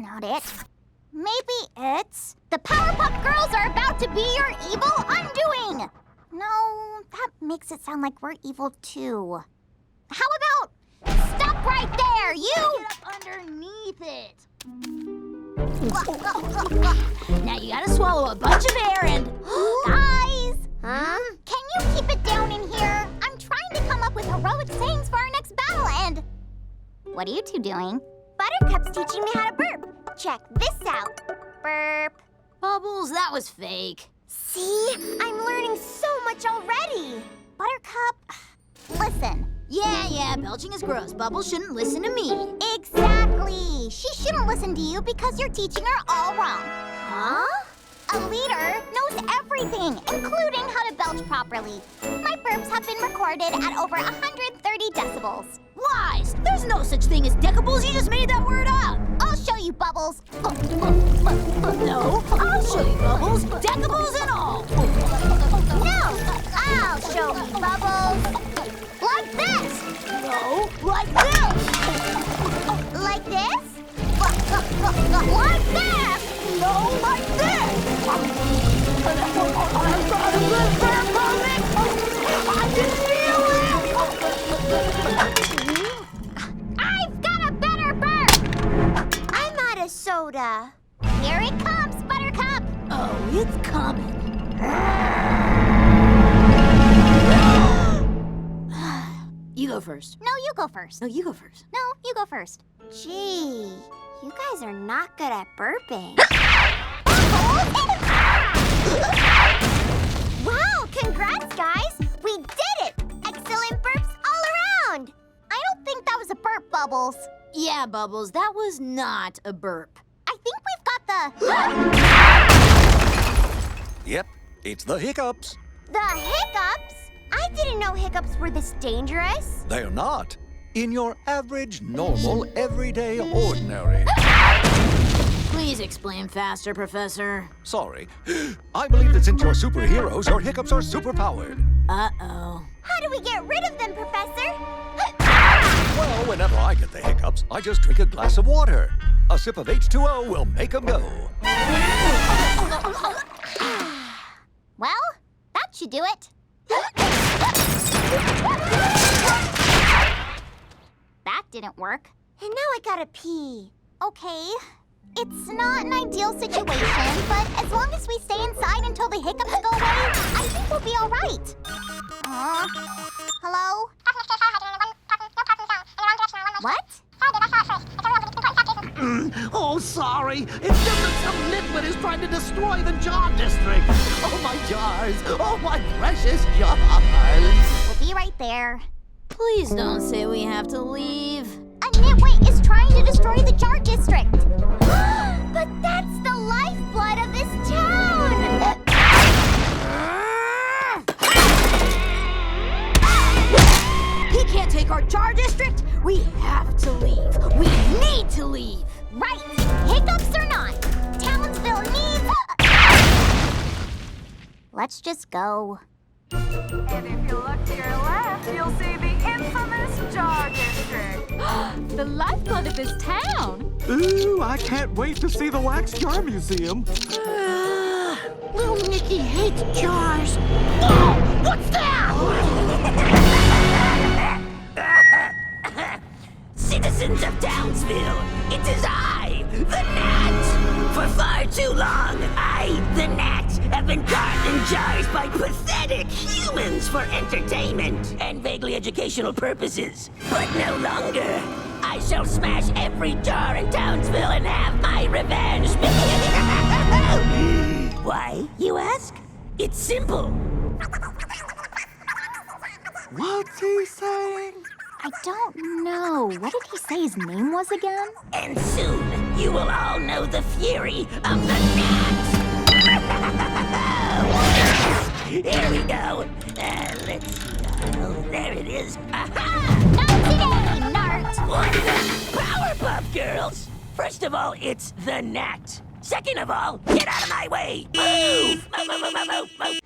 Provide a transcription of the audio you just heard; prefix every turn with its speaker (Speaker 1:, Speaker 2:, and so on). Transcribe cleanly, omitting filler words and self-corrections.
Speaker 1: not it. Maybe it's... The Powerpuff Girls are about to be your evil undoing! No, that makes it sound like we're evil too. How about... Stop right there, you! Get up underneath it. Now you gotta swallow a bunch of air and... Guys! Huh? Can you keep it down in here? I'm trying to come up with heroic sayings for our next battle and... What are you two doing?
Speaker 2: Buttercup's teaching me how to burp. Check this out. Burp.
Speaker 1: Bubbles, that was fake.
Speaker 2: See? I'm learning so much already.
Speaker 1: Buttercup, listen.
Speaker 3: Yeah, belching is gross. Bubbles shouldn't listen to me.
Speaker 1: Exactly. She shouldn't listen to you because you're teaching her all wrong.
Speaker 2: Huh?
Speaker 1: A leader knows everything, including how to belch properly. My burps have been recorded at over 130 decibels.
Speaker 3: Lies! There's no such thing as decables. You just made that word up.
Speaker 1: I'll show you, Bubbles.
Speaker 3: No, I'll show you, Bubbles. Decables and all.
Speaker 1: No, I'll show you, Bubbles. Like this.
Speaker 3: No, like this.
Speaker 1: Like this? Like this.
Speaker 3: No, like this. I've got a good burp on it. I can feel it.
Speaker 1: I've got a better burp.
Speaker 2: I'm out of soda.
Speaker 1: Here it comes, Buttercup.
Speaker 3: Oh, it's coming. You go first.
Speaker 1: No, you go first.
Speaker 3: No, you go first.
Speaker 1: No, you go first.
Speaker 2: Gee, you guys are not good at burping. Wow, congrats, guys. We did it. Excellent burps all around.
Speaker 1: I don't think that was a burp, Bubbles.
Speaker 3: Yeah, Bubbles, that was not a burp.
Speaker 1: I think we've got the...
Speaker 4: Yep, it's the Hiccups.
Speaker 2: The Hiccups? I didn't know hiccups were this dangerous.
Speaker 4: They're not. In your average, normal, everyday, ordinary.
Speaker 3: Please explain faster, Professor.
Speaker 4: Sorry. I believe that since you're superheroes, your hiccups are superpowered.
Speaker 3: Uh-oh.
Speaker 2: How do we get rid of them, Professor?
Speaker 4: Well, whenever I get the hiccups, I just drink a glass of water. A sip of H2O will make them go.
Speaker 1: Well, that should do it. That didn't work.
Speaker 2: And now I gotta pee.
Speaker 1: Okay, it's not an ideal situation, but as long as we stay inside until the hiccups go away, I think we'll be all right. Hello? What?
Speaker 5: Oh, sorry. It's just that some liquid is trying to destroy the jar district. Oh, my jars. Oh, my precious jars.
Speaker 1: We'll be right there.
Speaker 3: Please don't say we have to leave.
Speaker 1: A nitwit is trying to destroy the jar district.
Speaker 2: But that's the lifeblood of this town.
Speaker 3: He can't take our jar district. We have to leave. We need to leave.
Speaker 1: Right, hiccups or not, Townsville needs... Let's just go.
Speaker 6: And if you look to your left, you'll see the infamous Jar District.
Speaker 7: The lifeblood of this town.
Speaker 5: Ooh, I can't wait to see the Wax Jar Museum.
Speaker 3: Little Nicky hates jars. Whoa! What's that?
Speaker 8: Citizens of Townsville, it is I, the Gnat! For far too long, I, the Gnat, have been carved in jars by pathetic humans for entertainment and vaguely educational purposes. But no longer. I shall smash every jar in Townsville and have my revenge. Why, you ask? It's simple.
Speaker 5: What's he saying?
Speaker 1: I don't know. What did he say his name was again?
Speaker 8: And soon, you will all know the fury of the Gnat! Here we go. Let's see. Oh, there it is. Aha!
Speaker 1: Not today, Nart!
Speaker 8: What the Powerpuff Girls? First of all, it's the Gnat. Second of all, get out of my way. Move! Move, move, move, move, move.